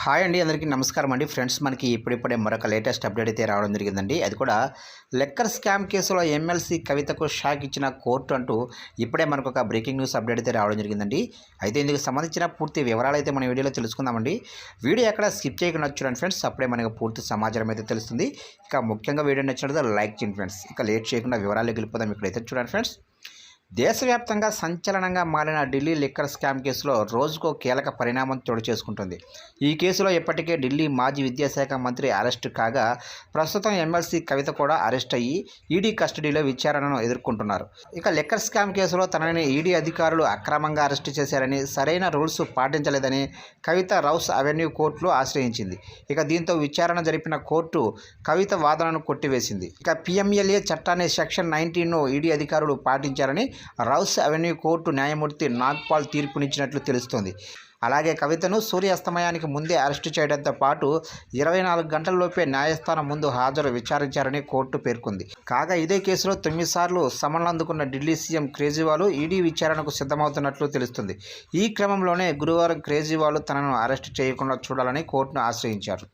Hi అండి, అందరికీ నమస్కారం అండి. ఫ్రెండ్స్, మనకి ఇప్పుడిప్పుడే మరొక లేటెస్ట్ అప్డేట్ అయితే రావడం జరిగిందండి. అది కూడా లెక్కర్ స్కామ్ కేసులో ఎమ్మెల్సీ కవితకు షాక్ ఇచ్చిన కోర్టు అంటూ ఇప్పుడే మనకు ఒక బ్రేకింగ్ న్యూస్ అప్డేట్ అయితే రావడం జరిగిందండి. అయితే ఇందుకు సంబంధించిన పూర్తి వివరాలు అయితే మన వీడియోలో తెలుసుకుందామండి. వీడియో ఎక్కడ స్కిప్ చేయకుండా చూడండి ఫ్రెండ్స్, అప్పుడే మనకు పూర్తి సమాచారం అయితే తెలుస్తుంది. ఇక ముఖ్యంగా వీడియో నచ్చినట్లయితే లైక్ చేయండి ఫ్రెండ్స్. ఇక లేట్ చేయకుండా వివరాలు వెళ్ళిపోదాం. ఇక్కడైతే చూడండి ఫ్రెండ్స్, దేశవ్యాప్తంగా సంచలనంగా మారిన ఢిల్లీ లిక్కర్ స్కామ్ కేసులో రోజుకో కీలక పరిణామం చోటు చేసుకుంటుంది. ఈ కేసులో ఇప్పటికే ఢిల్లీ మాజీ విద్యాశాఖ మంత్రి అరెస్టు కాగా, ప్రస్తుతం ఎమ్మెల్సీ కవిత కూడా అరెస్ట్ అయ్యి ఈడీ కస్టడీలో విచారణను ఎదుర్కొంటున్నారు. ఇక లిక్కర్ స్కామ్ కేసులో తనని ఈడీ అధికారులు అక్రమంగా అరెస్టు చేశారని, సరైన రూల్స్ పాటించలేదని కవిత రౌస్ అవెన్యూ కోర్టులో ఆశ్రయించింది. ఇక దీంతో విచారణ జరిపిన కోర్టు కవిత వాదనను కొట్టివేసింది. ఇక పిఎంఎల్ఏ చట్టాన్ని సెక్షన్ 19ను ఈడీ అధికారులు పాటించారని రౌస్ అవెన్యూ కోర్టు న్యాయమూర్తి నాగ్పాల్ తీర్పునిచ్చినట్లు తెలుస్తోంది. అలాగే కవితను సూర్యాస్తమయానికి ముందే అరెస్టు చేయడంతో పాటు 24 గంటల్లోపే న్యాయస్థానం ముందు హాజరు విచారించారని కోర్టు పేర్కొంది. కాగా ఇదే కేసులో 9 సార్లు సమన్లు అందుకున్న ఢిల్లీ సీఎం కేజ్రీవాల్ ఈడీ విచారణకు సిద్ధమవుతున్నట్లు తెలుస్తుంది. ఈ క్రమంలోనే గురువారం కేజ్రీవాల్ తనను అరెస్టు చేయకుండా చూడాలని కోర్టును ఆశ్రయించారు.